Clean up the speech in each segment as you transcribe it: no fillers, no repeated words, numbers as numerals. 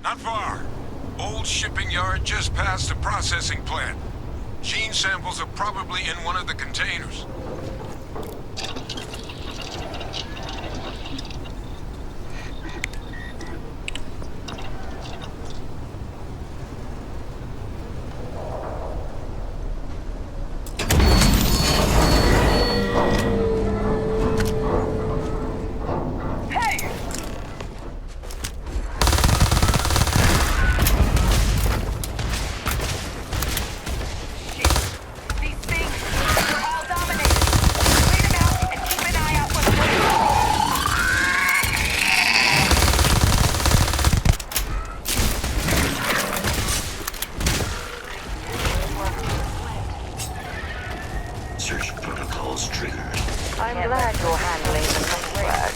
Not far. Old shipping yard just past the processing plant. Gene samples are probably in one of the containers. I'm glad you're handling the network.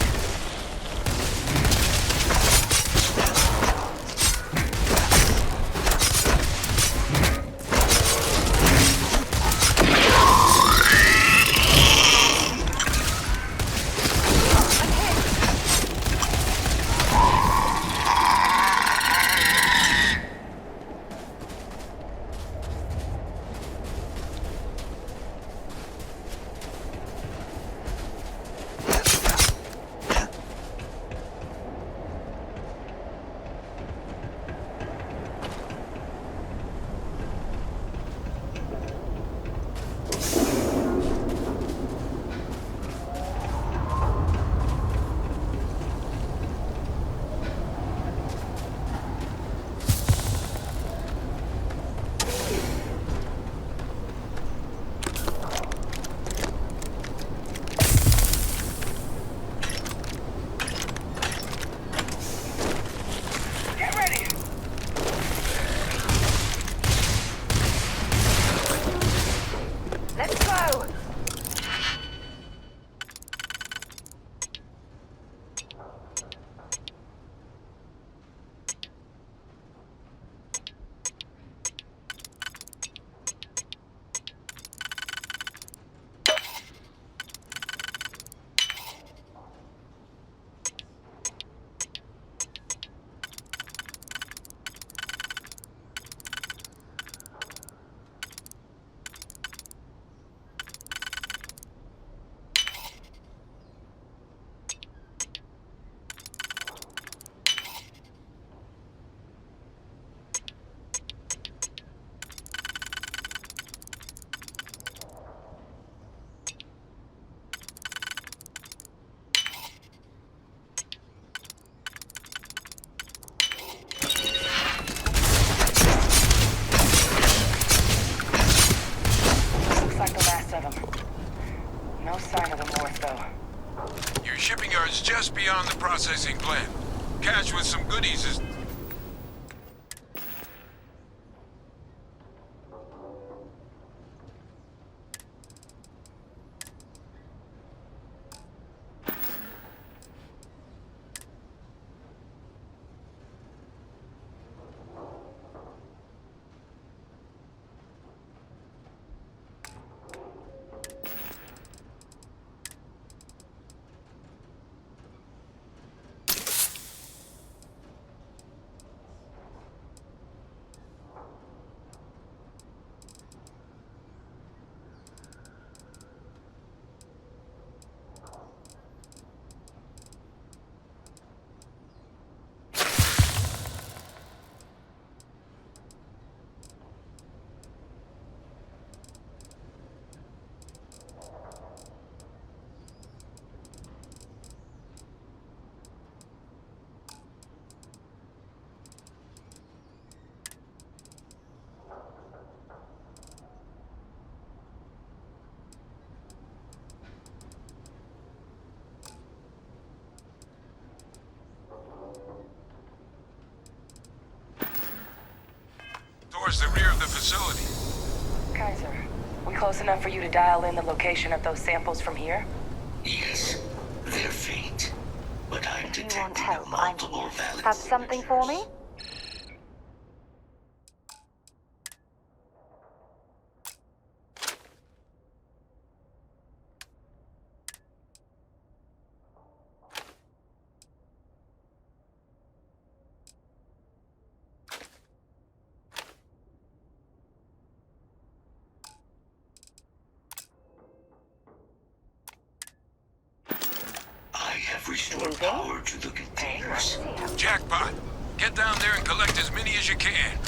Just beyond the processing plant. Cache with some goodies is... towards the rear of the facility. Kaiser, we close enough for you to dial in the location of those samples from here? Yes, they're faint, but I'm If you detecting want help, I'm multiple here. valid Have something for me? restore power to the containers. Jackpot. Get down there and collect as many as you can.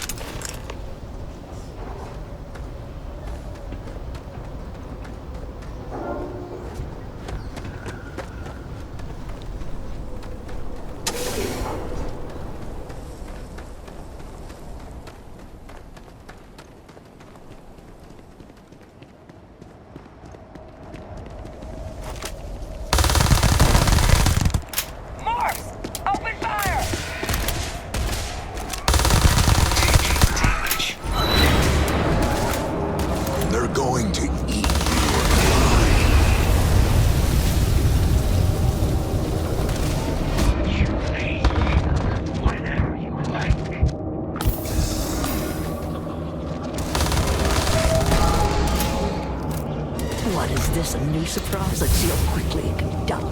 A new surprise. Let's see how quickly it can die.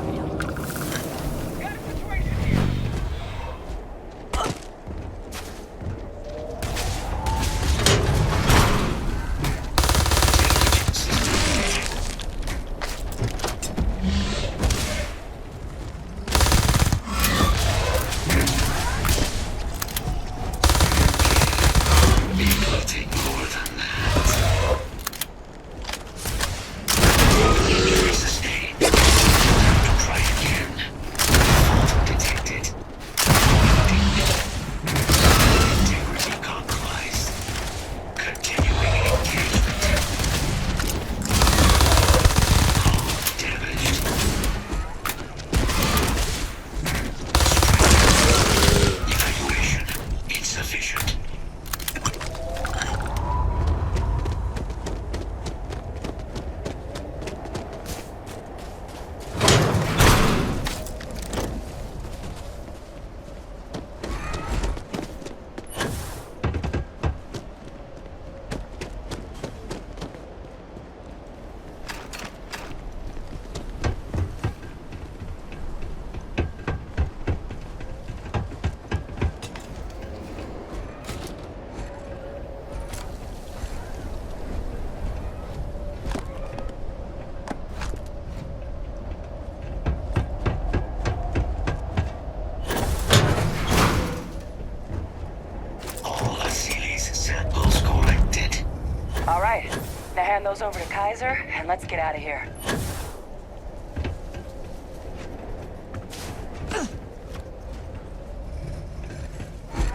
Hand those over to Kaiser, and let's get out of here.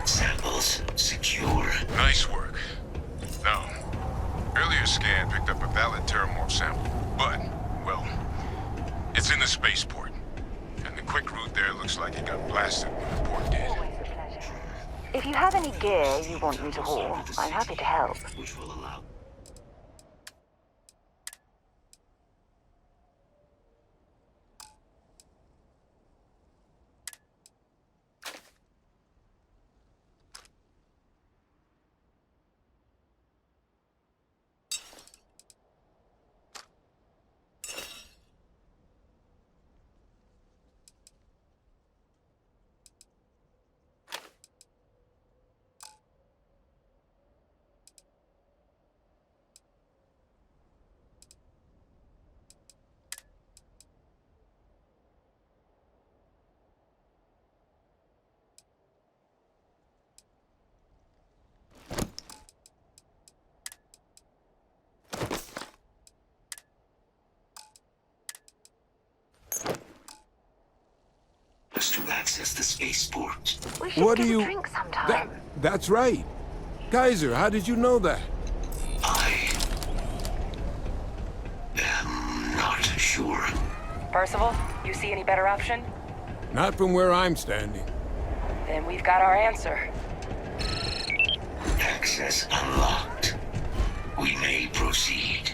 Samples secure. Nice work. No. Earlier scan picked up a valid terramorph sample, but, well, it's in the spaceport. And the quick route there looks like it got blasted when the port did. If you have any gear you want me to haul, I'm happy to help. Which will allow to access the spaceport. We should get a drink sometime. That's right. Kaiser, how did you know that? I am not sure. Percival, you see any better option? Not from where I'm standing. Then we've got our answer. Access unlocked. We may proceed.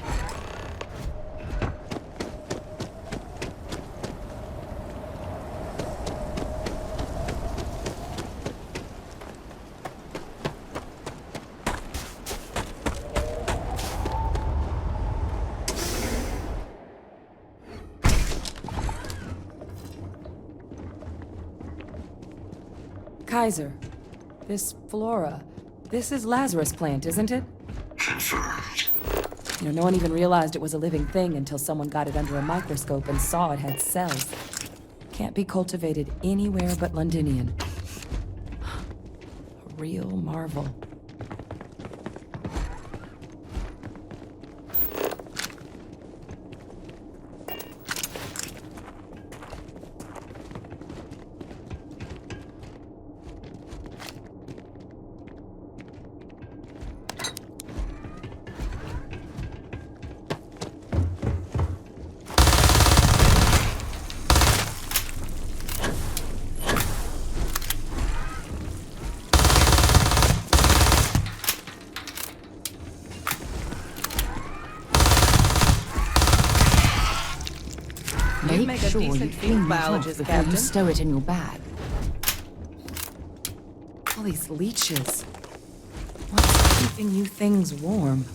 Kaiser, this flora, this is Lazarus plant, isn't it? Confirmed. You know, no one even realized it was a living thing until someone got it under a microscope and saw it had cells. Can't be cultivated anywhere but Londonion. A real marvel. Make sure you clean that off before you stow it in your bag. All these leeches. What's keeping you things warm?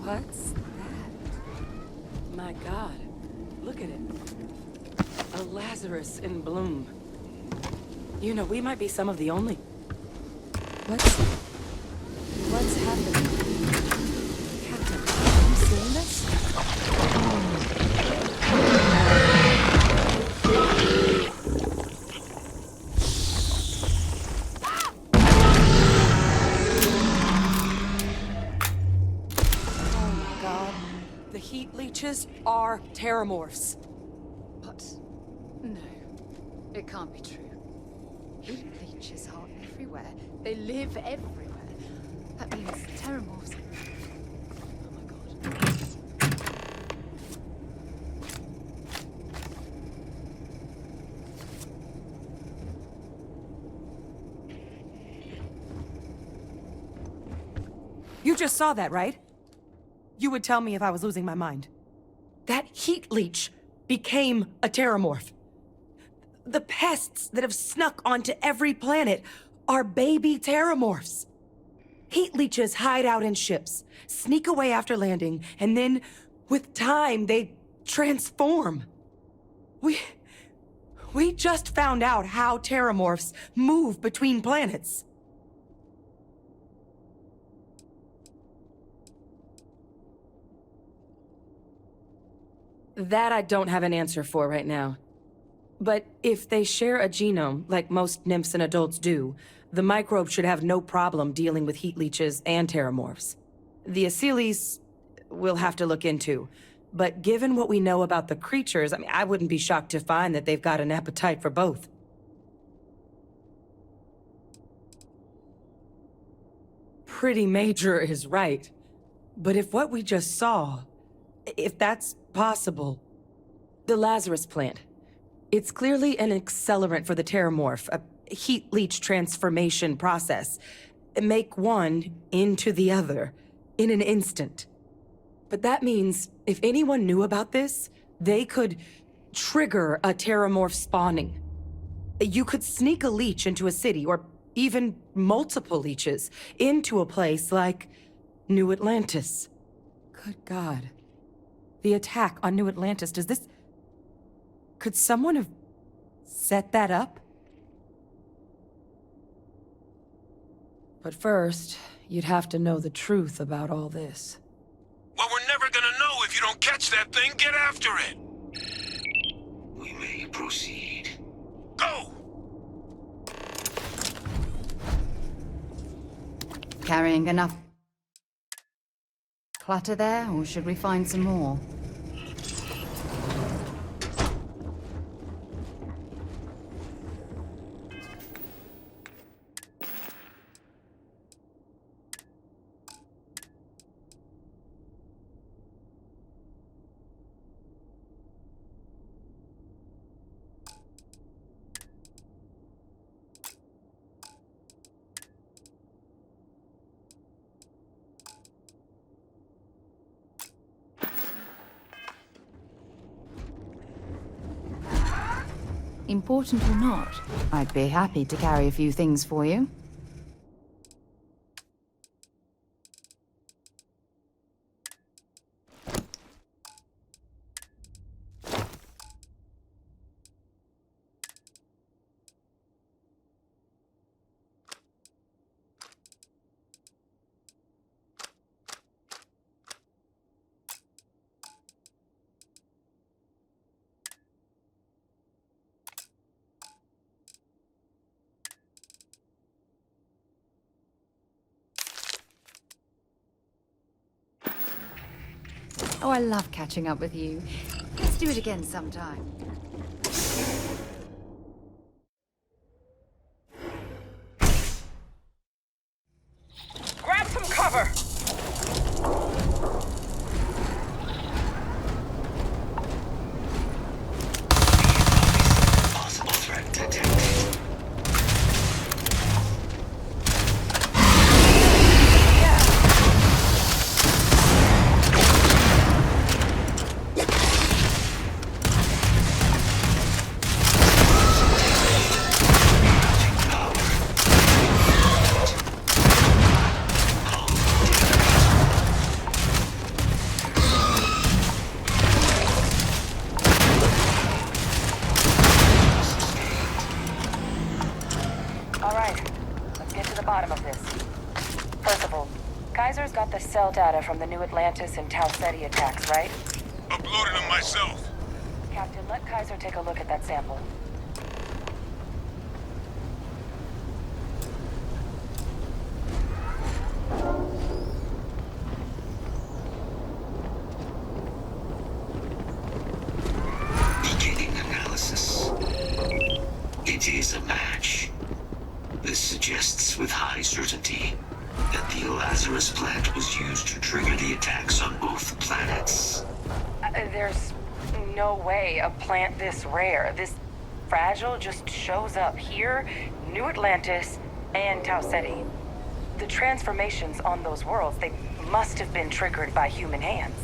What's that? My God, look at it. A Lazarus in bloom. You know, we might be some of the only... What's happening? Captain, have you seen this? The heat leeches are terramorphs. What? No. It can't be true. Heat leeches are everywhere. They live everywhere. That means terramorphs. Oh my god. You just saw that, right? You would tell me if I was losing my mind. That heat leech became a terramorph. The pests that have snuck onto every planet are baby terramorphs. Heat leeches hide out in ships, sneak away after landing, and then, with time, they transform. We just found out how terramorphs move between planets. That I don't have an answer for right now. But if they share a genome, like most nymphs and adults do, the microbe should have no problem dealing with heat leeches and terramorphs. The Asylees we'll have to look into. But given what we know about the creatures, I mean, I wouldn't be shocked to find that they've got an appetite for both. Pretty major is right. But if what we just saw, if that's possible, the Lazarus plant, it's clearly an accelerant for the terramorph, a heat leech transformation process. Make one into the other in an instant. But that means if anyone knew about this, they could trigger a terramorph spawning. You could sneak a leech into a city, or even multiple leeches, into a place like New Atlantis. Good God. The attack on New Atlantis, could someone have set that up? But first, you'd have to know the truth about all this. Well, we're never gonna know if you don't catch that thing. Get after it. We may proceed. Go! Carrying enough clutter there, or should we find some more? Important or not, I'd be happy to carry a few things for you. Oh, I love catching up with you. Let's do it again sometime. Grab some cover! Possible threat detected. Got the cell data from the New Atlantis and Tau Ceti attacks, right? Uploaded them myself. Captain, let Kaiser take a look at that sample. Beginning analysis. It is a match. This suggests with high certainty that the Lazarus plant was used to trigger the attacks on both planets. There's no way a plant this rare, this fragile, just shows up here, New Atlantis, and Tau Ceti. The transformations on those worlds, they must have been triggered by human hands.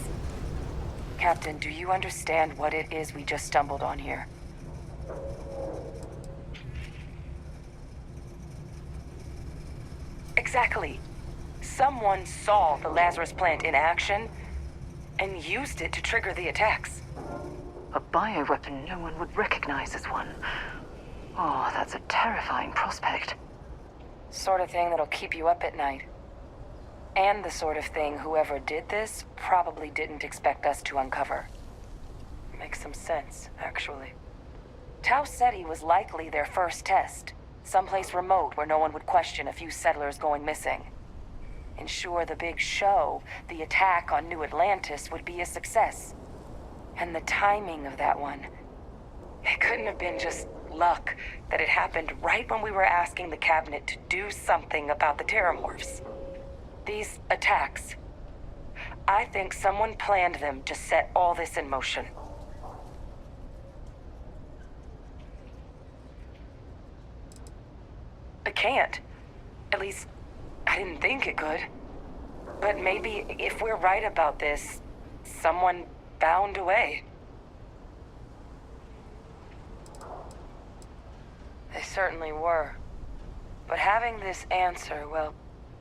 Captain, do you understand what it is we just stumbled on here? Exactly. Someone saw the Lazarus plant in action and used it to trigger the attacks. A bioweapon no one would recognize as one. Oh, that's a terrifying prospect. Sort of thing that'll keep you up at night. And the sort of thing whoever did this probably didn't expect us to uncover. Makes some sense, actually. Tau Ceti was likely their first test. Someplace remote where no one would question a few settlers going missing. Ensure the big show, the attack on New Atlantis, would be a success. And the timing of that one, it couldn't have been just luck that it happened right when we were asking the cabinet to do something about the terramorphs. These attacks, I think someone planned them to set all this in motion. It can't. At least, I didn't think it could. But maybe if we're right about this, someone found a way. They certainly were. But having this answer, well,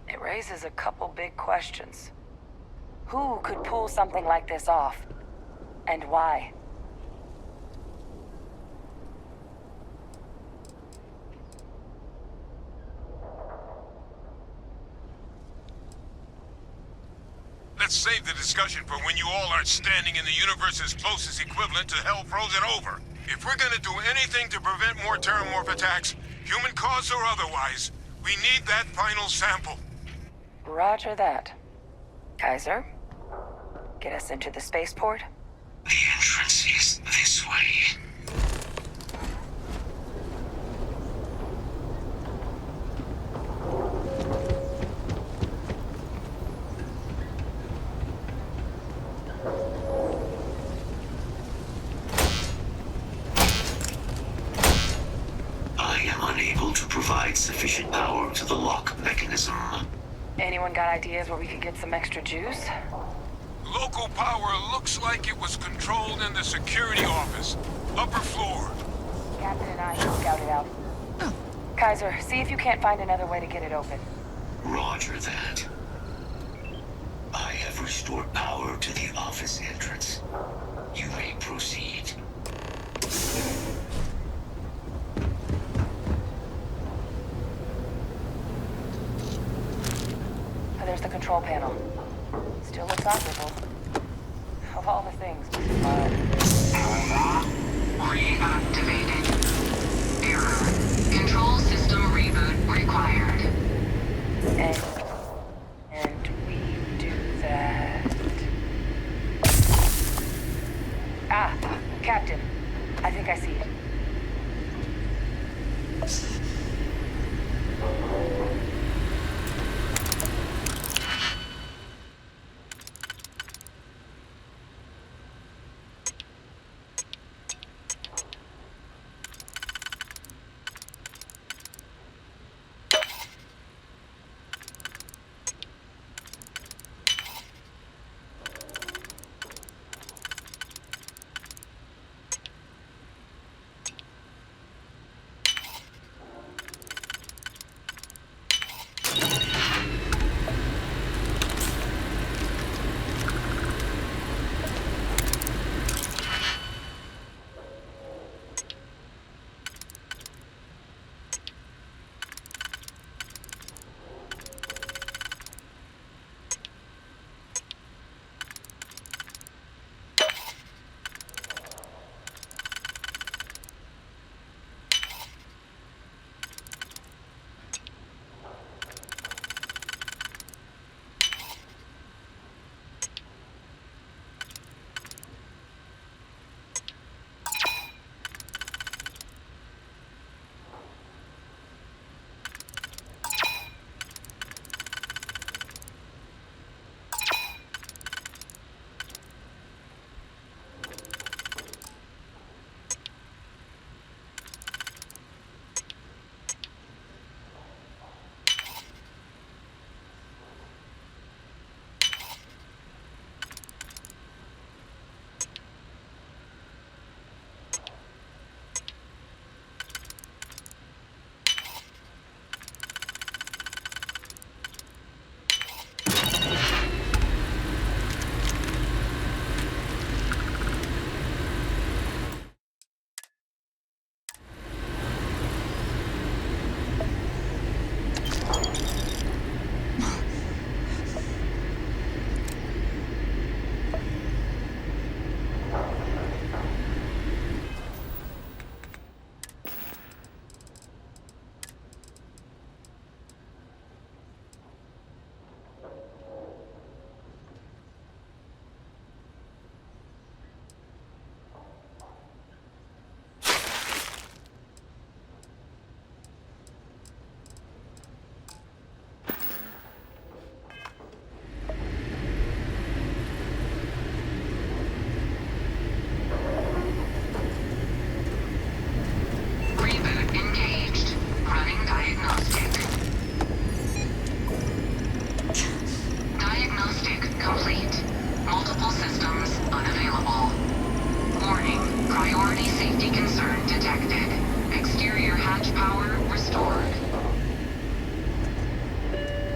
it raises a couple big questions. Who could pull something like this off? And why? Let's save the discussion for when you all aren't standing in the universe's closest equivalent to hell frozen over. If we're gonna do anything to prevent more terramorph attacks, human cause or otherwise, we need that final sample. Roger that. Kaiser, get us into the spaceport? The entrance is this way. Provide sufficient power to the lock mechanism. Anyone got ideas where we could get some extra juice? Local power looks like it was controlled in the security office. Upper floor. Captain and I can scout it out. Kaiser, see if you can't find another way to get it open. Roger that. I have restored power to the office entrance. You may proceed. Oh, there's the control panel. Still looks operable. Of all the things we survived. Reactivated. Error. Control system reboot required. And we do that. Ah, Captain. I think I see it.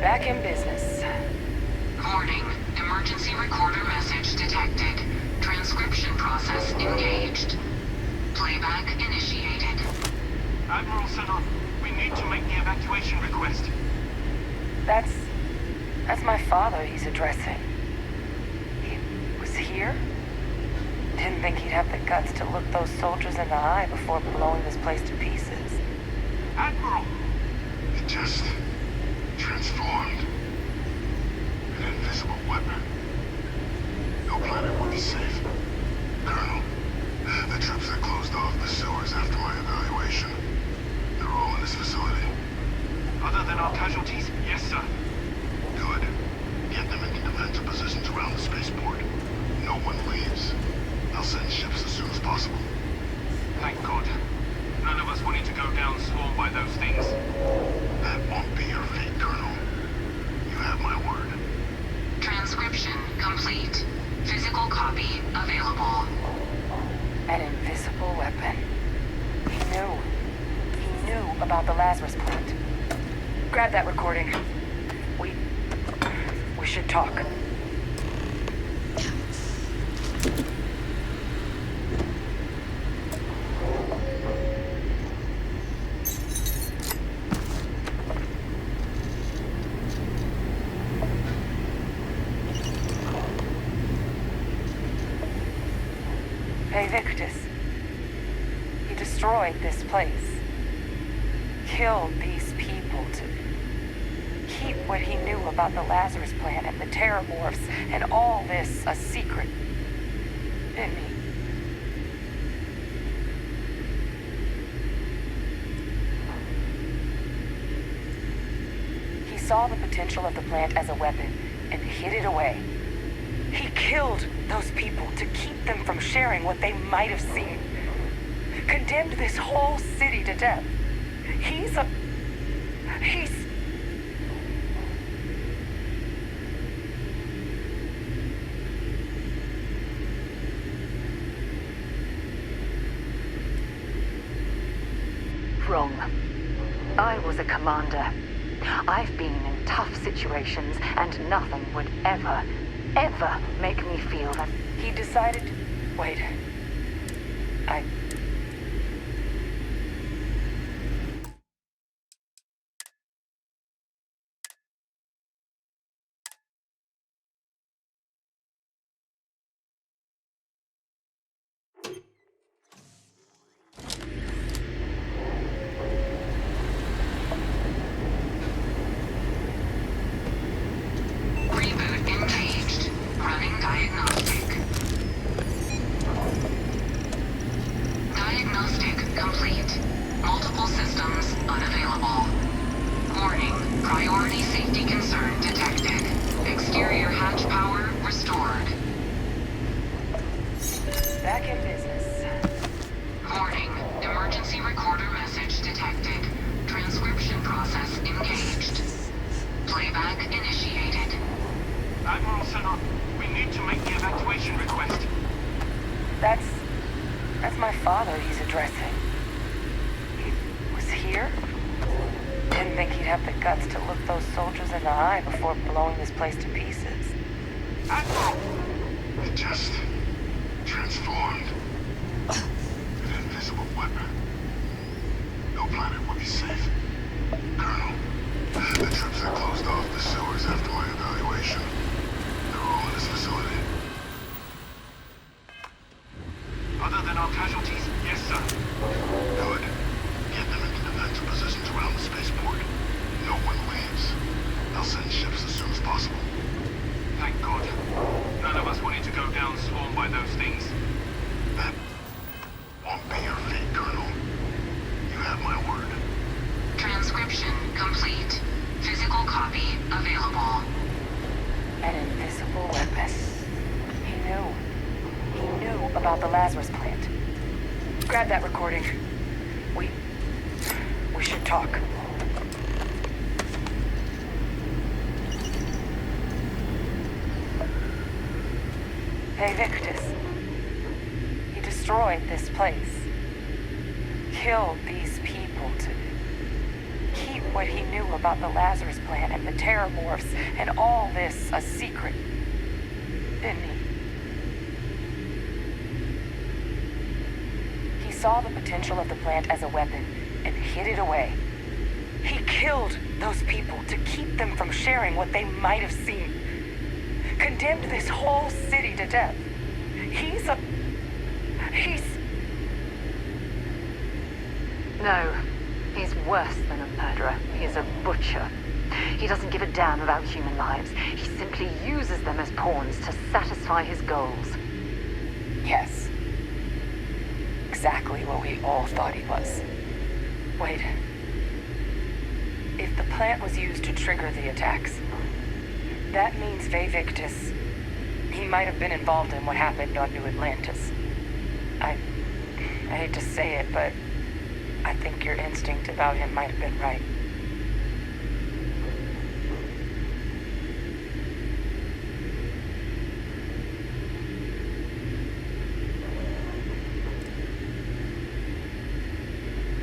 Back in business. Warning. Emergency recorder message detected. Transcription process engaged. Playback initiated. Admiral Sutter, we need to make the evacuation request. That's my father he's addressing. He was here? Didn't think he'd have the guts to look those soldiers in the eye before blowing this place to pieces. Admiral! It just transformed. An invisible weapon. No planet would be safe. Colonel, the troops that closed off the sewers after my evaluation, they're all in this facility. Other than our casualties? Yes, sir. Good. Get them into defensive positions around the spaceport. No one leaves. I'll send ships as soon as possible. Thank God. None of us wanted to go down swarmed by those things. That won't be your fate, Colonel. You have my word. Transcription complete. Physical copy available. An invisible weapon. He knew. He knew about the Lazarus plant. Grab that recording. We should talk. Bailistx. He destroyed this place. Killed these people to keep what he knew about the Lazarus plant and the terramorphs and all this a secret. Didn't he? He saw the potential of the plant as a weapon and hid it away. He killed those people to keep them from sharing what they might have seen. Condemned this whole city to death. He's wrong. I was a commander. I've been in tough situations, and nothing would ever make me feel that. He decided... Wait. Reboot engaged. Running diagnostic. Diagnostic complete. Multiple systems unavailable. Warning, priority safety concern detected. Exterior hatch power restored. Back in business. Warning, emergency recorder message detected. Transcription process engaged. Playback initiated. Admiral Senna, we need to make the evacuation request. That's my father he's addressing. He was here? Didn't think he'd have the guts to look those soldiers in the eye before blowing this place to pieces. Admiral! It just transformed. An invisible weapon. No planet would be safe. Colonel, the troops that closed off the sewers after my evaluation. They're all in this facility. Other than our casualties? Yes, sir. Good. Get them into defensive positions around the spaceport. No one leaves. They'll send ships as soon as possible. Thank God. None of us wanted to go down swarmed by those things. That won't be your fate, Colonel. You have my word. Transcription complete. Physical copy available. An invisible weapon. He knew. He knew about the Lazarus plant. Grab that recording. We should talk. Bailistx. He destroyed this place. Killed these people to keep what he knew about the Lazarus plant and the terramorphs and all this a secret. Didn't he? He saw the potential of the plant as a weapon and hid it away. He killed those people to keep them from sharing what they might have seen. Condemned this whole city to death. He's... No, he's worse than a murderer. He's a butcher. He doesn't give a damn about human lives. He simply uses them as pawns to satisfy his goals. Yes. Exactly what we all thought he was. Wait. If the plant was used to trigger the attacks, that means Bailistx, he might have been involved in what happened on New Atlantis. I hate to say it, but I think your instinct about him might have been right.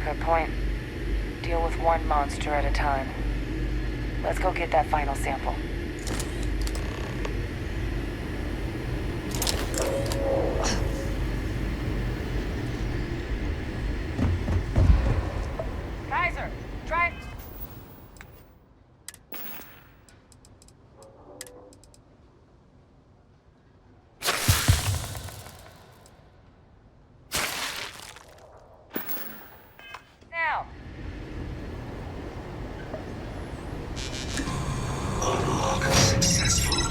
Good point. Deal with one monster at a time. Let's go get that final sample. Kaiser, try it. Now. Unlock successful.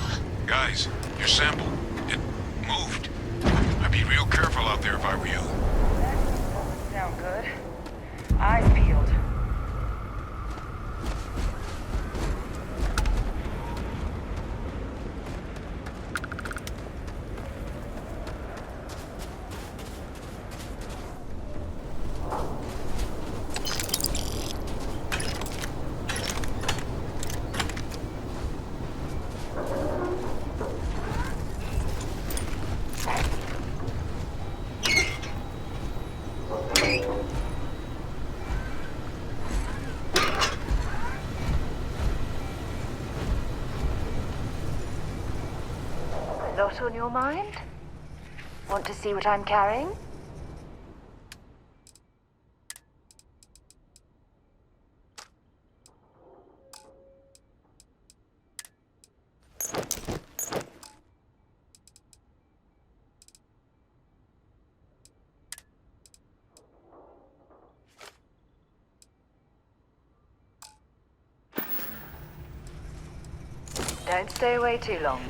Guys, your sample, it moved. I'd be real careful out there if I were you. That doesn't sound good. Eyes peeled. A lot on your mind? Want to see what I'm carrying? Don't stay away too long.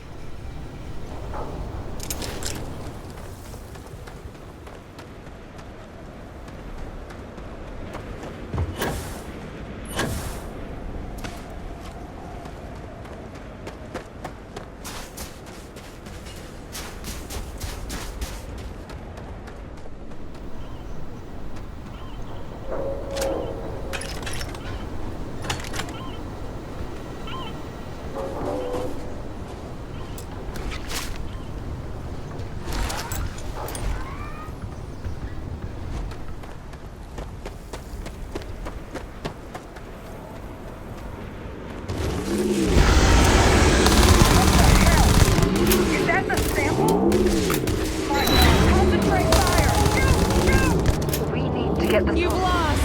You've lost.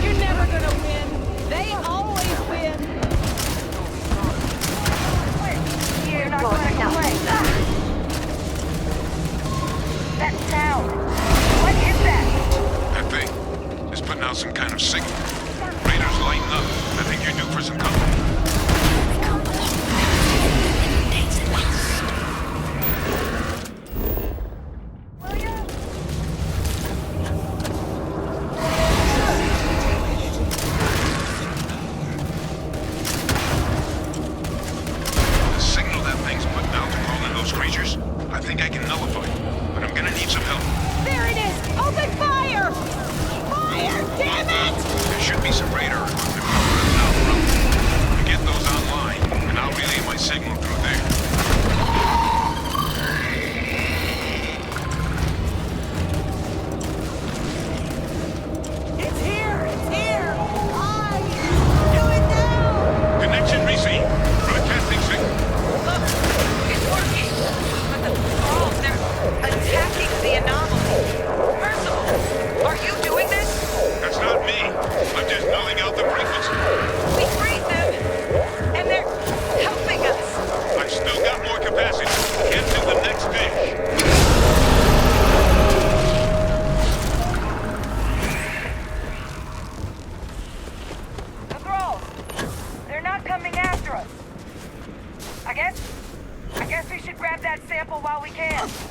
You're never gonna win. They always win. You're not gonna play. That sound. What is that? That thing is putting out some kind of signal. Raiders lighten up. I think you're due for some company.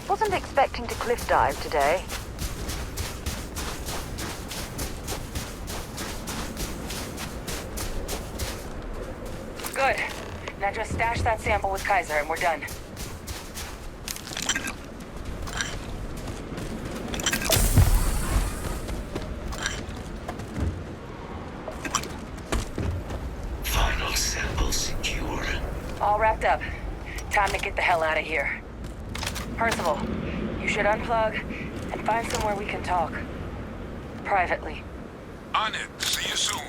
Wasn't expecting to cliff dive today. Good. Now just stash that sample with Kaiser and we're done. Final sample secure. All wrapped up. Time to get the hell out of here. Percival, you should unplug and find somewhere we can talk. Privately. On it. See you soon.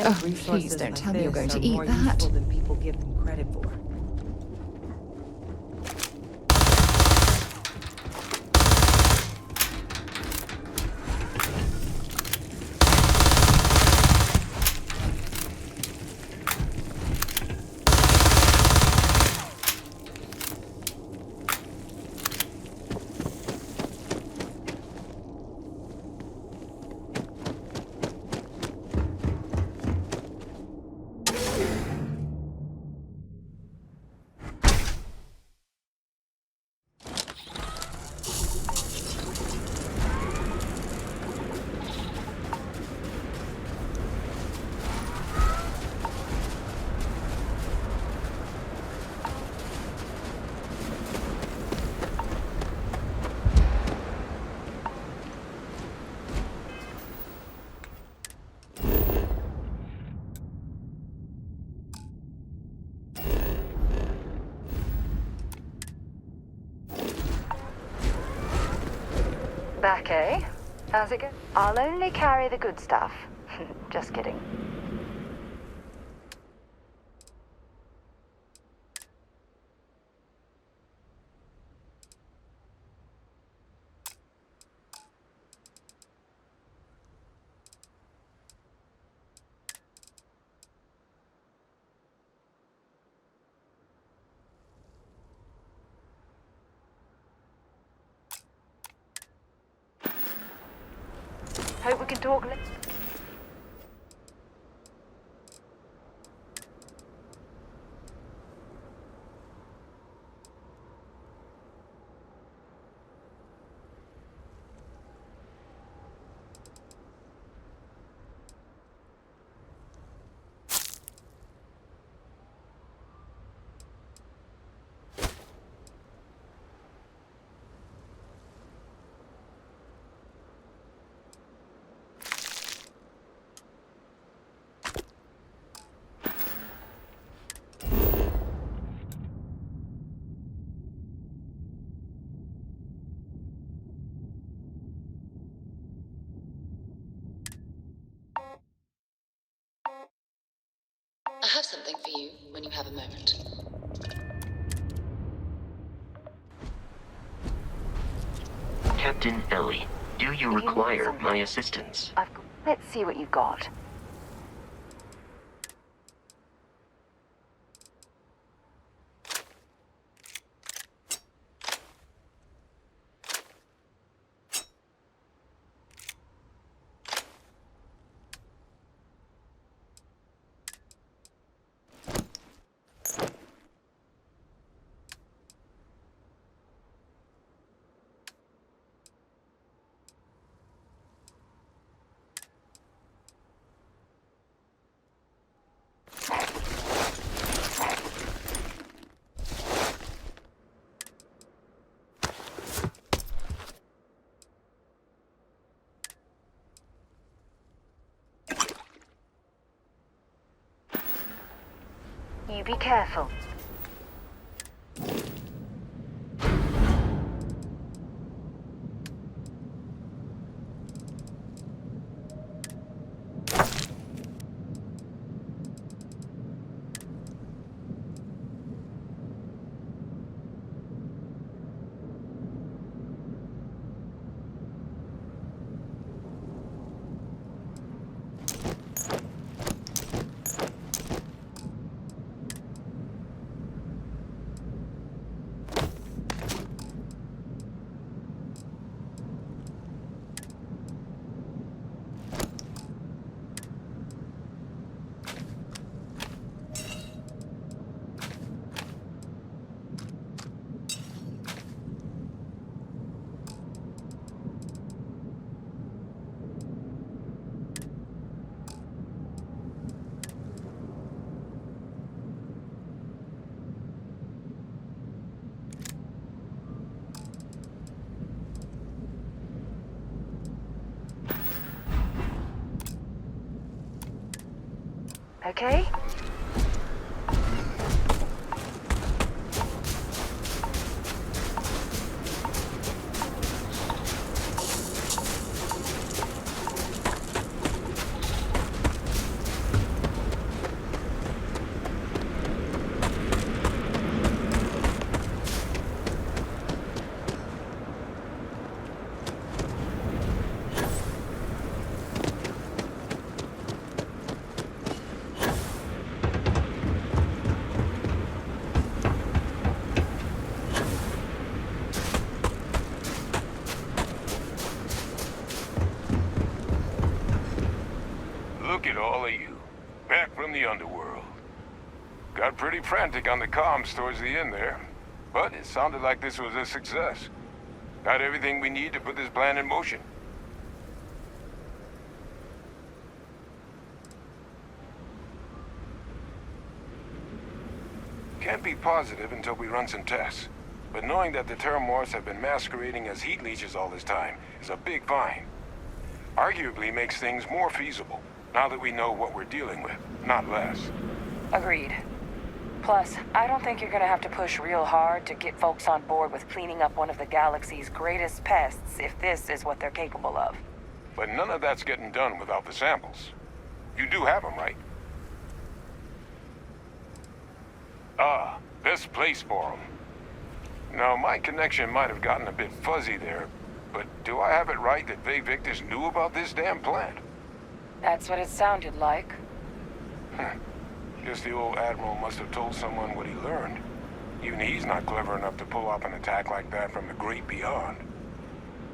Oh, please don't tell me you're going to eat that. Than people give them credit for. Back, eh? How's it go? I'll only carry the good stuff. Just kidding. Hope we can talk later. I have something for you when you have a moment. Captain Ellie, do you require my assistance? Let's see what you've got. You be careful. Okay? Look at all of you, back from the underworld. Got pretty frantic on the comms towards the end there, but it sounded like this was a success. Got everything we need to put this plan in motion. Can't be positive until we run some tests, but knowing that the Terramorphs have been masquerading as heat leeches all this time is a big find. Arguably makes things more feasible, now that we know what we're dealing with, not less. Agreed. Plus, I don't think you're gonna have to push real hard to get folks on board with cleaning up one of the galaxy's greatest pests if this is what they're capable of. But none of that's getting done without the samples. You do have them, right? Ah, best place for them. Now, my connection might have gotten a bit fuzzy there, but do I have it right that Vailistx knew about this damn plant? That's what it sounded like. Guess the old Admiral must have told someone what he learned. Even he's not clever enough to pull off an attack like that from the great beyond.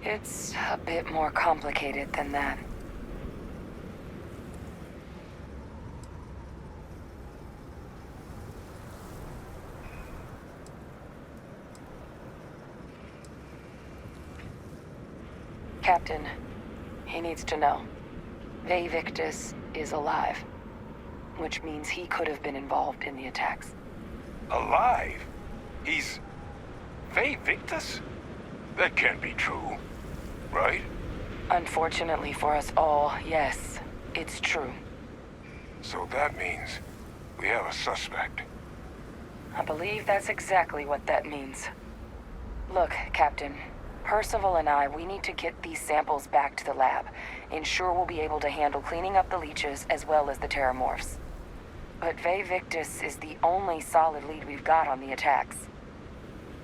It's a bit more complicated than that. Captain, he needs to know. Vailistx is alive, which means he could have been involved in the attacks. Alive? He's... Vailistx? That can't be true, right? Unfortunately for us all, yes, it's true. So that means we have a suspect. I believe that's exactly what that means. Look, Captain, Percival and I, we need to get these samples back to the lab. Ensure we'll be able to handle cleaning up the leeches as well as the Terramorphs. But Vailistx is the only solid lead we've got on the attacks.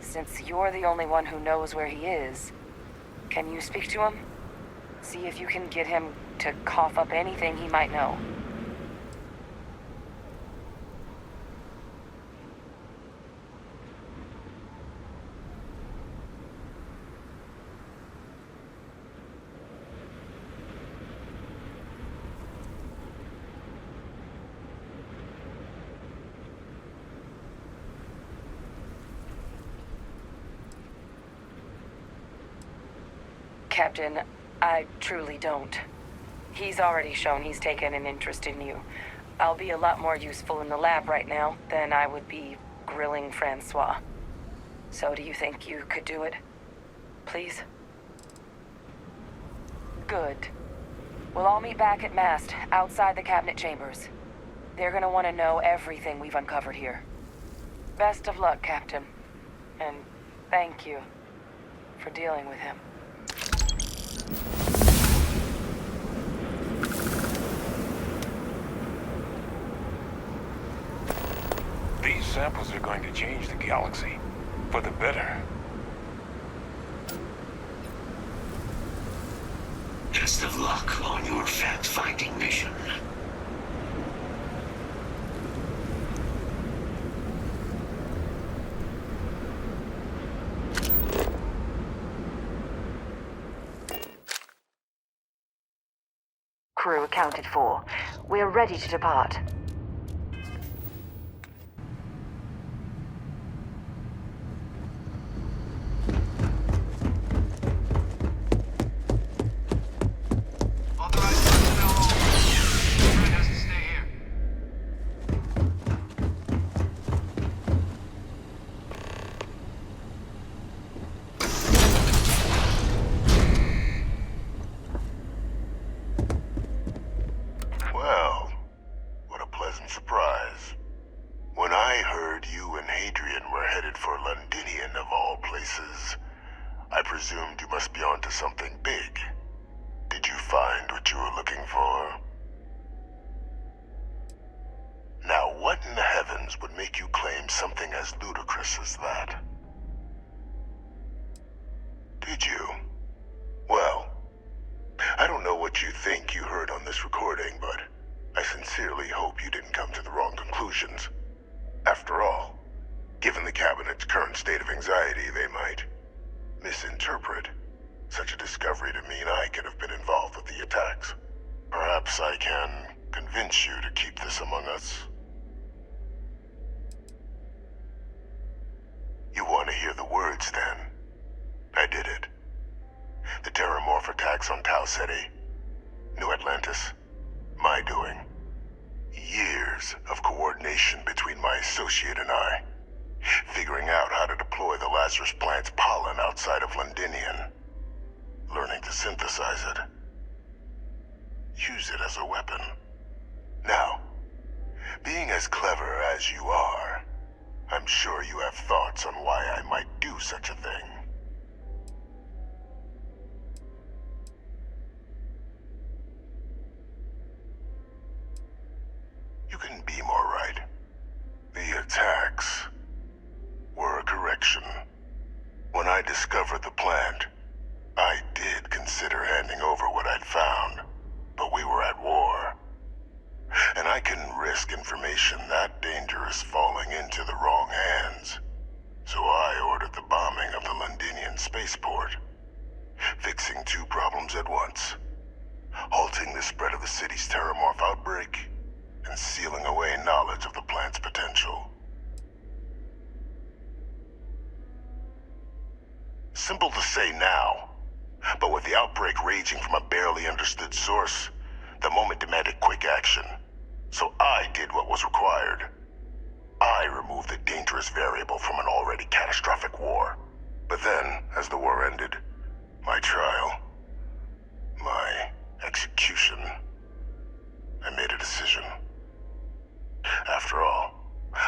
Since you're the only one who knows where he is, can you speak to him? See if you can get him to cough up anything he might know. Captain, I truly don't. He's already shown he's taken an interest in you. I'll be a lot more useful in the lab right now than I would be grilling Francois. So do you think you could do it? Please? Good. We'll all meet back at mast, outside the cabinet chambers. They're gonna want to know everything we've uncovered here. Best of luck, Captain. And thank you for dealing with him. These samples are going to change the galaxy for the better. Best of luck on your fact-finding mission. Crew accounted for. We are ready to depart. Well, what a pleasant surprise. When I heard you and Hadrian were headed for Londonion of all places, I presumed you must be onto something big. Did you find what you were looking for? Now, what in the heavens would make you claim something as ludicrous as that? Did you? Well, I don't know what you think you heard on this recording, but I sincerely hope you didn't come to the wrong conclusions. After all, given the Cabinet's current state of anxiety, they might misinterpret such a discovery to mean I could have been involved with the attacks. Perhaps I can convince you to keep this among us. You want to hear the words, then? I did it. The Terramorph attacks on Tau Ceti, New Atlantis, my doing. Years of coordination between my associate and I, figuring out how to deploy the Lazarus plant's pollen outside of Londonion, learning to synthesize it, use it as a weapon. Now, being as clever as you are, I'm sure you have thoughts on why I might do such a thing. You can be more right. The attacks were a correction. When I discovered the plant, I did consider handing over what I'd found, but we were at war. And I couldn't risk information that dangerous falling into the wrong hands. So I ordered the bombing of the Londonian spaceport, fixing two problems at once: halting the spread of the city's Terramorph outbreak, and sealing away knowledge of the plant's potential. Simple to say now, but with the outbreak raging from a barely understood source, the moment demanded quick action. So I did what was required. I removed the dangerous variable from an already catastrophic war. But then, as the war ended, my trial, my execution, I made a decision. After all,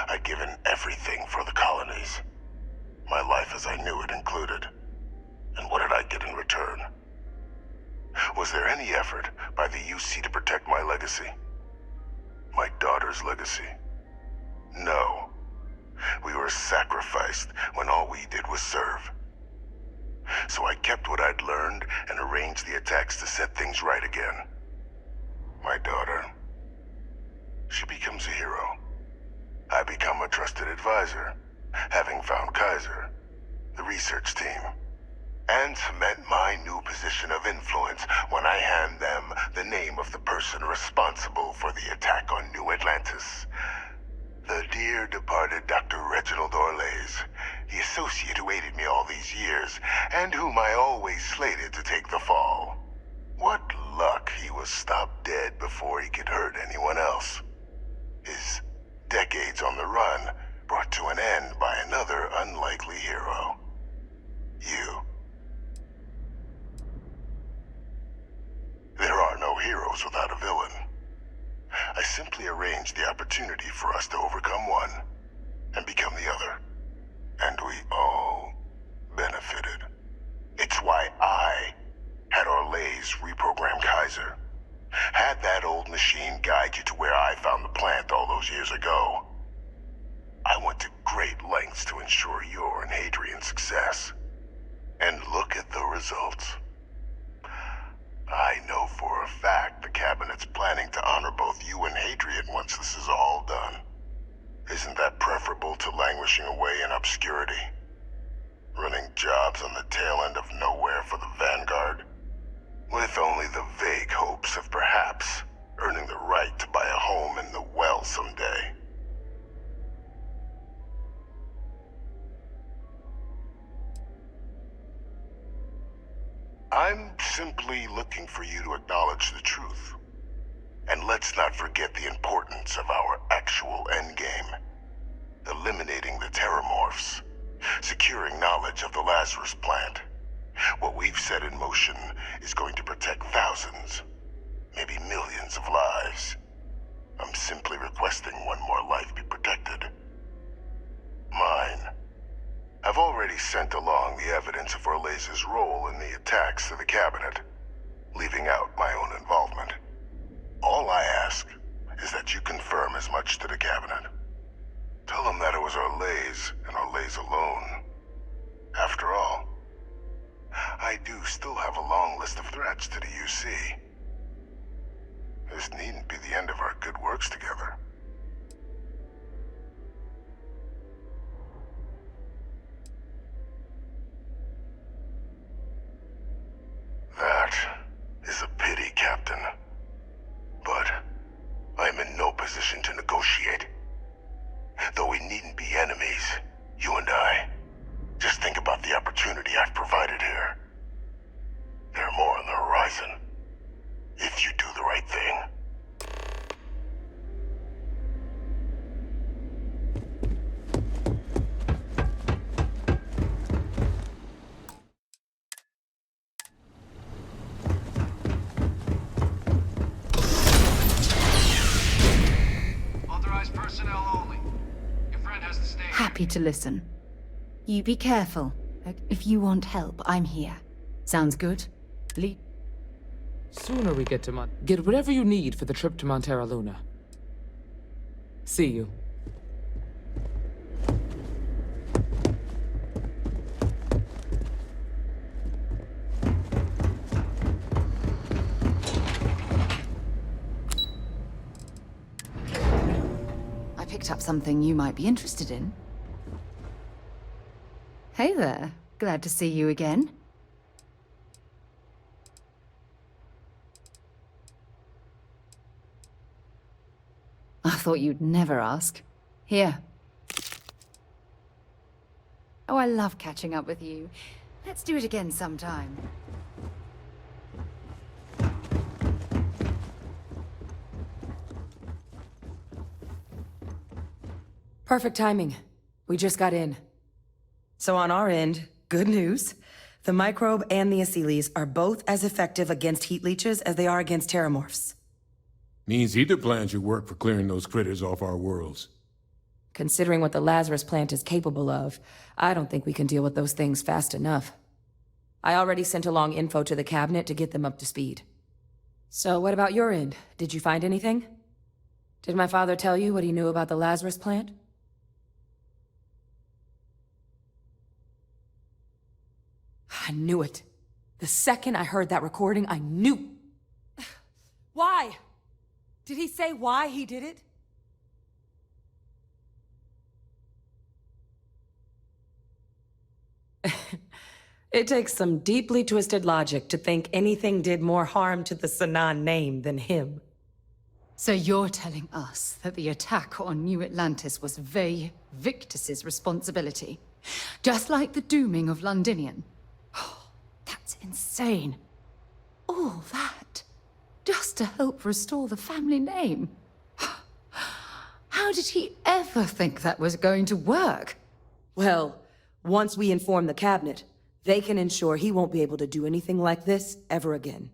I'd given everything for the colonies. My life as I knew it included. And what did I get in return? Was there any effort by the UC to protect my legacy? My daughter's legacy? No. We were sacrificed when all we did was serve. So I kept what I'd learned and arranged the attacks to set things right again. My daughter, she becomes a hero. I become a trusted advisor, having found Kaiser, the research team, and cement my new position of influence when I hand them the name of the person responsible for the attack on New Atlantis. The dear departed Dr. Reginald Orlays, the associate who aided me all these years, and whom I always slated to take the fall. What luck he was stopped dead before he could hurt anyone else. His decades on the run brought to an end by another unlikely hero. You. There are no heroes without a villain. I simply simply arranged the opportunity for us to overcome one and become the other. And we all benefited. It's why I had Orlays reprogram Kaiser. Had that old machine guide you to where I found the plant all those years ago. I went to great lengths to ensure your and Hadrian's success. And look at the results. I know for a fact the Cabinet's planning to honor both you and Hadrian once this is all done. Isn't that preferable to languishing away in obscurity? Running jobs on the tail end of nowhere for the Vanguard? With only the vague hopes of perhaps earning the right to buy a home in the well someday. I'm simply looking for you to acknowledge the truth. And let's not forget the importance of our actual endgame. Eliminating the terramorphs. Securing knowledge of the Lazarus plant. What we've set in motion is going to protect thousands, maybe millions of lives. I'm simply requesting one more life be protected. Mine. I've already sent along the evidence of Orlays' role in the attacks to the Cabinet, leaving out my own involvement. All I ask is that you confirm as much to the Cabinet. Tell them that it was Orlays and Orlays alone. After all, I do still have a long list of threats to the UC. This needn't be the end of our good works together. That is a pity, Captain. But I'm in no position to negotiate. Though we needn't be enemies, you and I. Just think about the opportunity I've provided here. There are more on the horizon. If you do the right thing. Authorized personnel only. Your friend has the stage. Happy to listen. You be careful. If you want help, I'm here. Sounds good? Lead. Sooner we get to get whatever you need for the trip to Montera Luna. See you. I picked up something you might be interested in. Hey there. Glad to see you again. I thought you'd never ask. Here. Oh, I love catching up with you. Let's do it again sometime. Perfect timing. We just got in. So on our end, good news. The microbe and the acyles are both as effective against heat leeches as they are against terramorphs. Means either plan should work for clearing those critters off our worlds. Considering what the Lazarus plant is capable of, I don't think we can deal with those things fast enough. I already sent along info to the Cabinet to get them up to speed. So what about your end? Did you find anything? Did my father tell you what he knew about the Lazarus plant? I knew it. The second I heard that recording, I knew. Why? Did he say why he did it? It takes some deeply twisted logic to think anything did more harm to the Sanan name than him. So you're telling us that the attack on New Atlantis was Vey Victus's responsibility? Just like the dooming of Londonion? That's insane. All that, just to help restore the family name. How did he ever think that was going to work? Well, once we inform the Cabinet, they can ensure he won't be able to do anything like this ever again.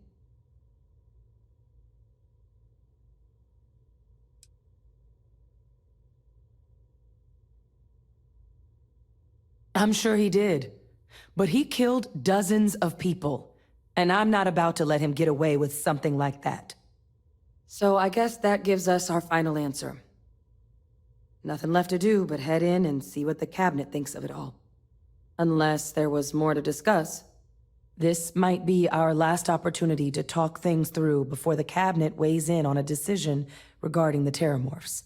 I'm sure he did. But he killed dozens of people, and I'm not about to let him get away with something like that. So I guess that gives us our final answer. Nothing left to do but head in and see what the cabinet thinks of it all. Unless there was more to discuss. This might be our last opportunity to talk things through before the cabinet weighs in on a decision regarding the terramorphs.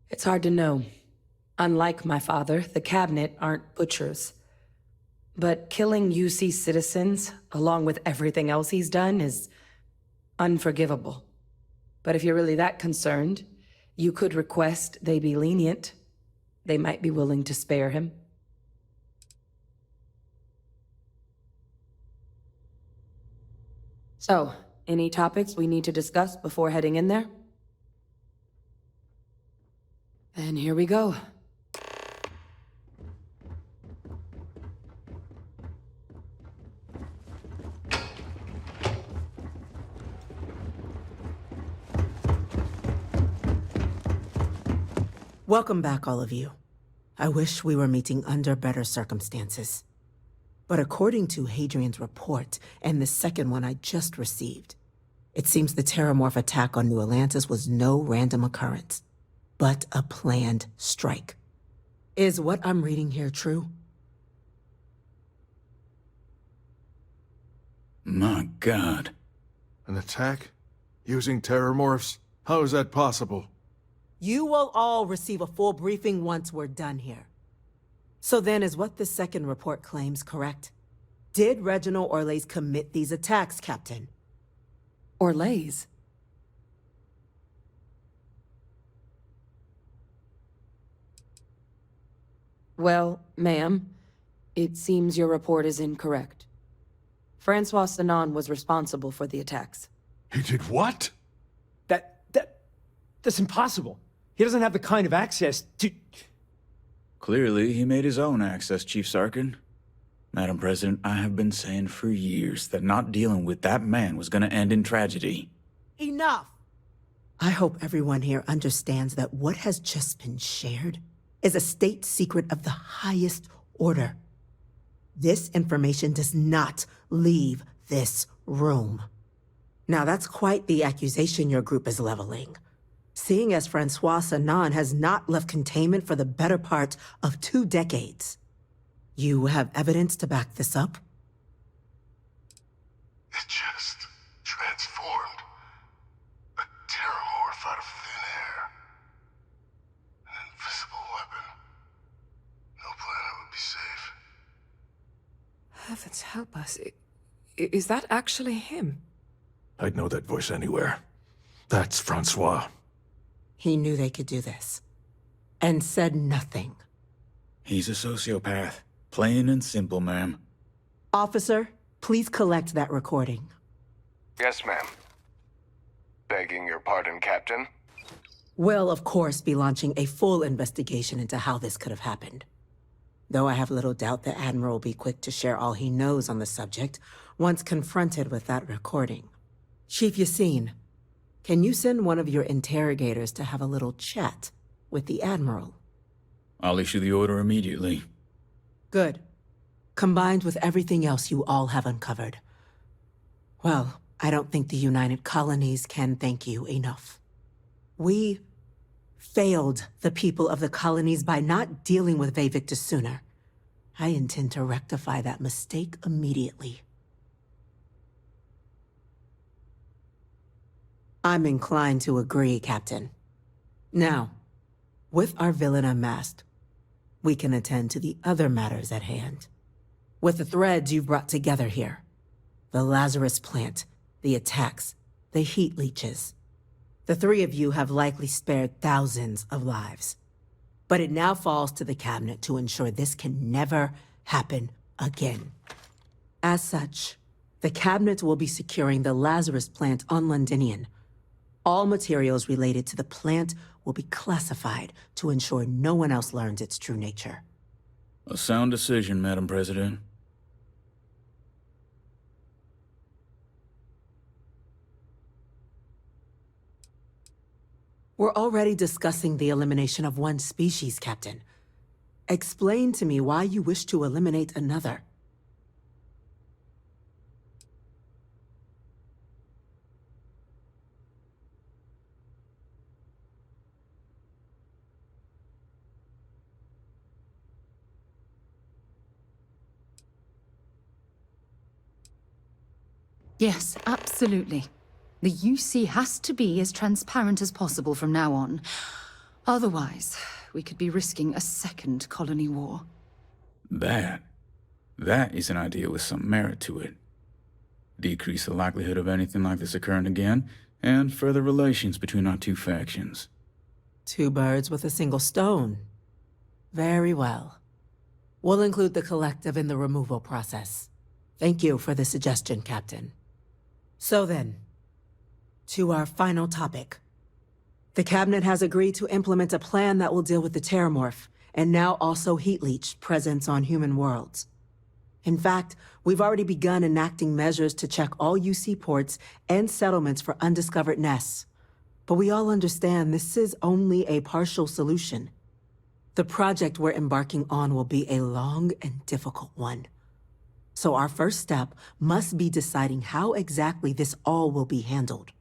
It's hard to know. Unlike my father, the cabinet aren't butchers. But killing UC citizens, along with everything else he's done, is unforgivable. But if you're really that concerned, you could request they be lenient. They might be willing to spare him. So, any topics we need to discuss before heading in there? Then here we go. Welcome back, all of you. I wish we were meeting under better circumstances. But according to Hadrian's report, and the second one I just received, it seems the Terramorph attack on New Atlantis was no random occurrence, but a planned strike. Is what I'm reading here true? My God. An attack? Using terramorphs? How is that possible? You will all receive a full briefing once we're done here. So then, is what the second report claims correct? Did Reginald Orlays commit these attacks, Captain? Orlays? Well, ma'am, it seems your report is incorrect. Francois Sanon was responsible for the attacks. He did what? That's impossible. He doesn't have the kind of access to... Clearly, he made his own access, Chief Sarkin. Madam President, I have been saying for years that not dealing with that man was gonna end in tragedy. Enough! I hope everyone here understands that what has just been shared is a state secret of the highest order. This information does not leave this room. Now that's quite the accusation your group is leveling. Seeing as Francois Sanon has not left containment for the better part of 2 decades. You have evidence to back this up? It just transformed. A terramorph out of thin air. An invisible weapon. No planet would be safe. Heavens help us. Is that actually him? I'd know that voice anywhere. That's Francois. He knew they could do this. And said nothing. He's a sociopath. Plain and simple, ma'am. Officer, please collect that recording. Yes, ma'am. Begging your pardon, Captain. We'll, of course, be launching a full investigation into how this could have happened. Though I have little doubt the Admiral will be quick to share all he knows on the subject once confronted with that recording. Chief Yassine, can you send one of your interrogators to have a little chat with the Admiral? I'll issue the order immediately. Good. Combined with everything else you all have uncovered. Well, I don't think the United Colonies can thank you enough. We failed the people of the colonies by not dealing with Vavictus sooner. I intend to rectify that mistake immediately. I'm inclined to agree, Captain. Now, with our villain unmasked, we can attend to the other matters at hand. With the threads you've brought together here, the Lazarus plant, the attacks, the heat leeches, the 3 of you have likely spared thousands of lives. But it now falls to the Cabinet to ensure this can never happen again. As such, the Cabinet will be securing the Lazarus plant on Londonion. All materials related to the plant will be classified to ensure no one else learns its true nature. A sound decision, Madam President. We're already discussing the elimination of one species, Captain. Explain to me why you wish to eliminate another. Yes, absolutely. The UC has to be as transparent as possible from now on. Otherwise, we could be risking a second colony war. That is an idea with some merit to it. Decrease the likelihood of anything like this occurring again, and further relations between our two factions. Two birds with a single stone. Very well. We'll include the collective in the removal process. Thank you for the suggestion, Captain. So then, to our final topic. The Cabinet has agreed to implement a plan that will deal with the Terramorph, and now also Heat Leech presence on human worlds. In fact, we've already begun enacting measures to check all UC ports and settlements for undiscovered nests. But we all understand this is only a partial solution. The project we're embarking on will be a long and difficult one. So our first step must be deciding how exactly this all will be handled.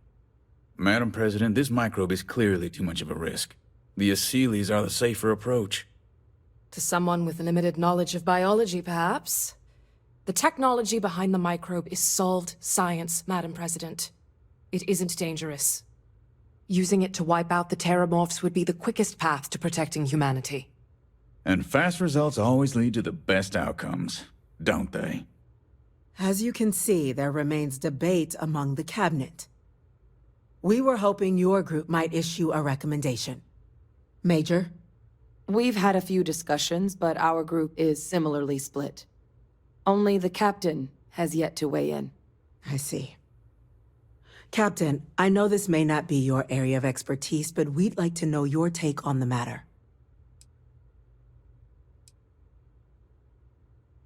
Madam President, this microbe is clearly too much of a risk. The Aseles are the safer approach. To someone with limited knowledge of biology, perhaps. The technology behind the microbe is solved science, Madam President. It isn't dangerous. Using it to wipe out the Terramorphs would be the quickest path to protecting humanity. And fast results always lead to the best outcomes, don't they? As you can see, there remains debate among the Cabinet. We were hoping your group might issue a recommendation. Major? We've had a few discussions, but our group is similarly split. Only the Captain has yet to weigh in. I see. Captain, I know this may not be your area of expertise, but we'd like to know your take on the matter.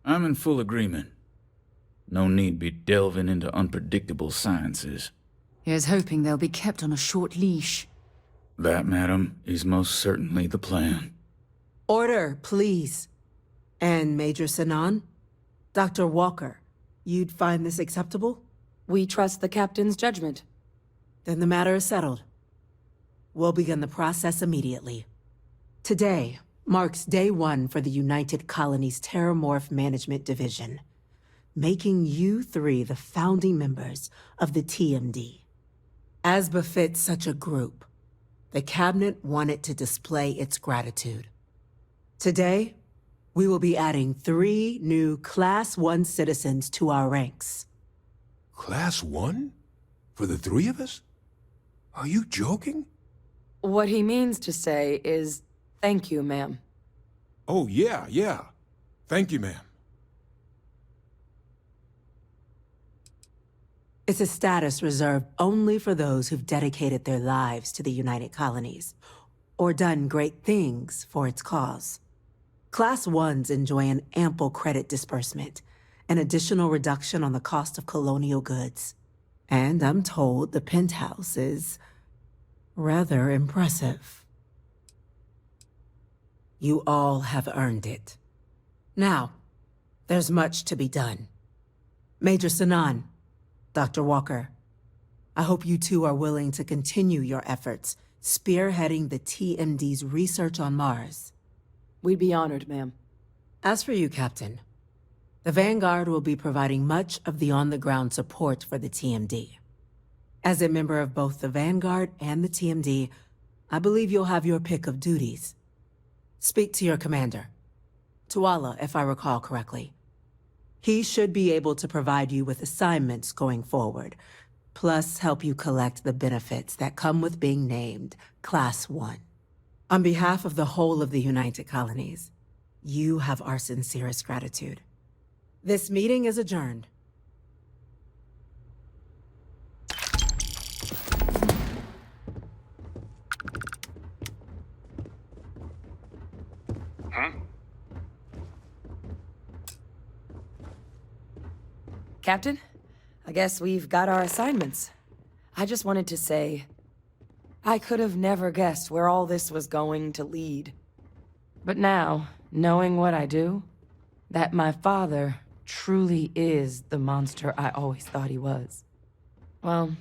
I'm in full agreement. No need be delving into unpredictable sciences. Here's hoping they'll be kept on a short leash. That, madam, is most certainly the plan. Order, please. And Major Sinan? Dr. Walker, you'd find this acceptable? We trust the Captain's judgment. Then the matter is settled. We'll begin the process immediately. Today marks day one for the United Colonies Terramorph Management Division, making you three the founding members of the TMD. As befits such a group, the Cabinet wanted to display its gratitude. Today, we will be adding 3 new Class 1 citizens to our ranks. Class 1? For the 3 of us? Are you joking? What he means to say is, thank you, ma'am. Oh, yeah. Thank you, ma'am. It's a status reserved only for those who've dedicated their lives to the United Colonies, or done great things for its cause. Class 1s enjoy an ample credit disbursement, an additional reduction on the cost of colonial goods. And I'm told the penthouse is rather impressive. You all have earned it. Now, there's much to be done. Major Sinan, Dr. Walker, I hope you two are willing to continue your efforts spearheading the TMD's research on Mars. We'd be honored, ma'am. As for you, Captain, the Vanguard will be providing much of the on-the-ground support for the TMD. As a member of both the Vanguard and the TMD, I believe you'll have your pick of duties. Speak to your commander, Tuala, if I recall correctly. He should be able to provide you with assignments going forward, plus help you collect the benefits that come with being named Class 1. On behalf of the whole of the United Colonies, you have our sincerest gratitude. This meeting is adjourned. Captain, I guess we've got our assignments. I just wanted to say, I could have never guessed where all this was going to lead. But now, knowing what I do, that my father truly is the monster I always thought he was. Well,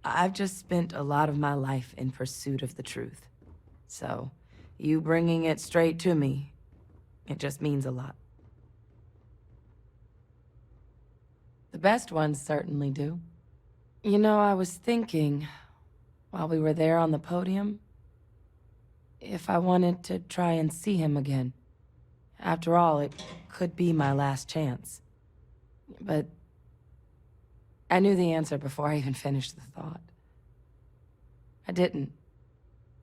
I've just spent a lot of my life in pursuit of the truth. So, you bringing it straight to me, it just means a lot. The best ones certainly do. You know, I was thinking, while we were there on the podium, if I wanted to try and see him again. After all, it could be my last chance. But I knew the answer before I even finished the thought. I didn't.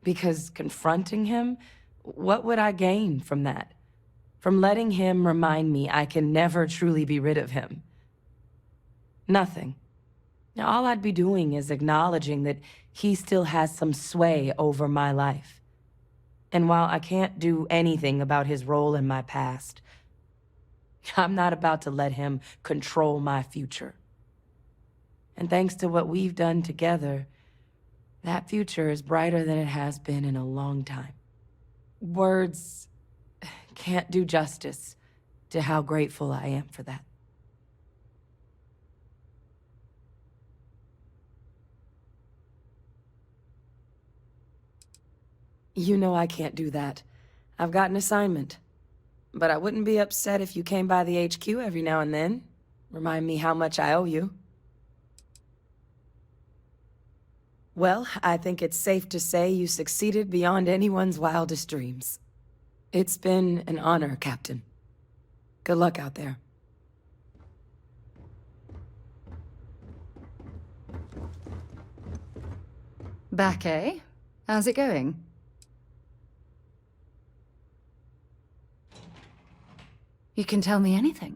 Because confronting him, what would I gain from that? From letting him remind me I can never truly be rid of him? Nothing. Now, all I'd be doing is acknowledging that he still has some sway over my life. And while I can't do anything about his role in my past, I'm not about to let him control my future. And thanks to what we've done together, that future is brighter than it has been in a long time. Words can't do justice to how grateful I am for that. You know I can't do that. I've got an assignment. But I wouldn't be upset if you came by the HQ every now and then. Remind me how much I owe you. Well, I think it's safe to say you succeeded beyond anyone's wildest dreams. It's been an honor, Captain. Good luck out there. Back, eh? How's it going? You can tell me anything.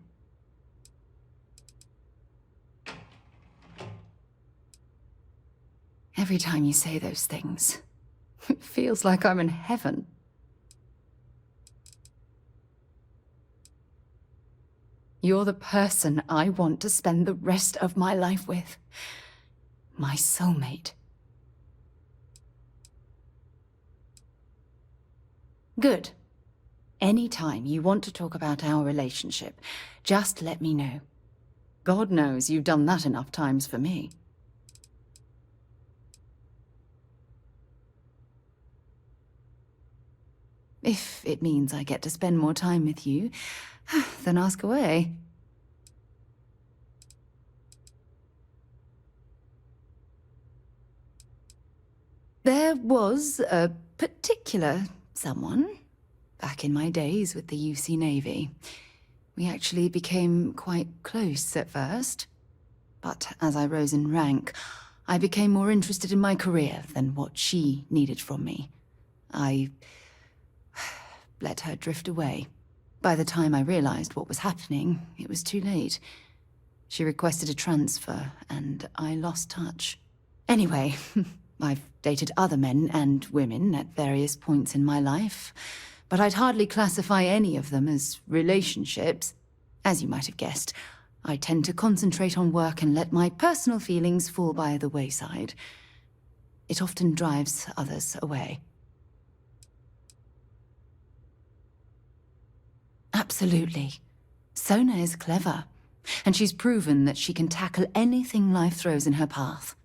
Every time you say those things, it feels like I'm in heaven. You're the person I want to spend the rest of my life with. My soulmate. Good. Anytime you want to talk about our relationship, just let me know. God knows you've done that enough times for me. If it means I get to spend more time with you, then ask away. There was a particular someone back in my days with the UC Navy. We actually became quite close at first. But as I rose in rank, I became more interested in my career than what she needed from me. I let her drift away. By the time I realized what was happening, it was too late. She requested a transfer, and I lost touch. Anyway, I've dated other men and women at various points in my life, but I'd hardly classify any of them as relationships. As you might have guessed, I tend to concentrate on work and let my personal feelings fall by the wayside. It often drives others away. Absolutely. Sona is clever, and she's proven that she can tackle anything life throws in her path.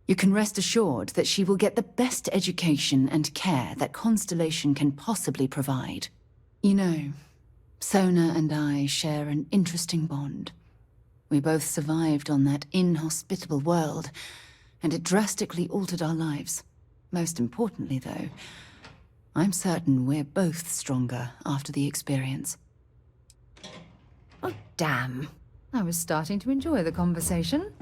You can rest assured that she will get the best education and care that Constellation can possibly provide. You know, Sona and I share an interesting bond. We both survived on that inhospitable world, and it drastically altered our lives. Most importantly, though, I'm certain we're both stronger after the experience. Oh, damn. I was starting to enjoy the conversation.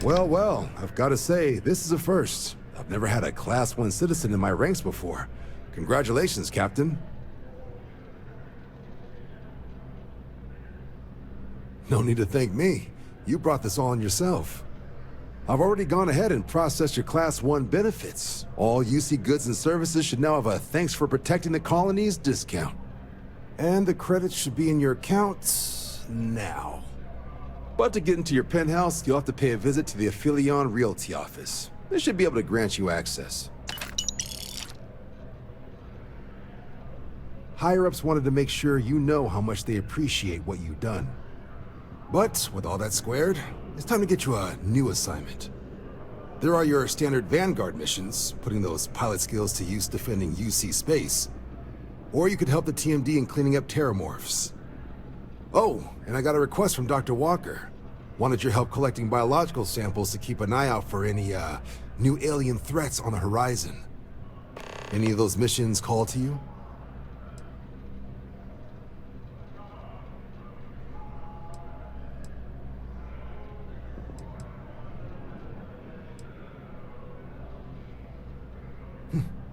Well, well, I've got to say, this is a first. I've never had a Class 1 citizen in my ranks before. Congratulations, Captain. No need to thank me. You brought this all on yourself. I've already gone ahead and processed your Class 1 benefits. All UC goods and services should now have a thanks for protecting the colonies discount. And the credits should be in your account now. But to get into your penthouse, you'll have to pay a visit to the Affilion Realty office. They should be able to grant you access. Higher-ups wanted to make sure you know how much they appreciate what you've done. But with all that squared, it's time to get you a new assignment. There are your standard Vanguard missions, putting those pilot skills to use defending UC space. Or you could help the TMD in cleaning up terramorphs. Oh, and I got a request from Dr. Walker. Wanted your help collecting biological samples to keep an eye out for any, new alien threats on the horizon. Any of those missions call to you?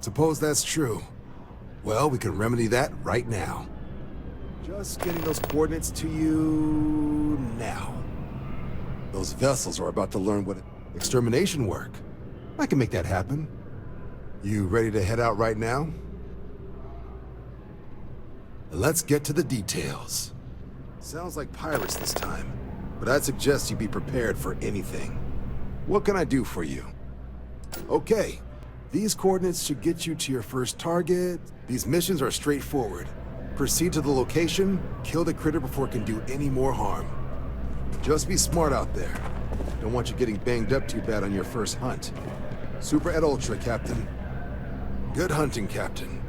Suppose that's true. Well, we can remedy that right now. Just getting those coordinates to you now. Those vessels are about to learn what extermination work. I can make that happen. You ready to head out right now? Let's get to the details. Sounds like pirates this time, but I'd suggest you be prepared for anything. What can I do for you? Okay. These coordinates should get you to your first target. These missions are straightforward. Proceed to the location, kill the critter before it can do any more harm. Just be smart out there. Don't want you getting banged up too bad on your first hunt. Super et Ultra, Captain. Good hunting, Captain.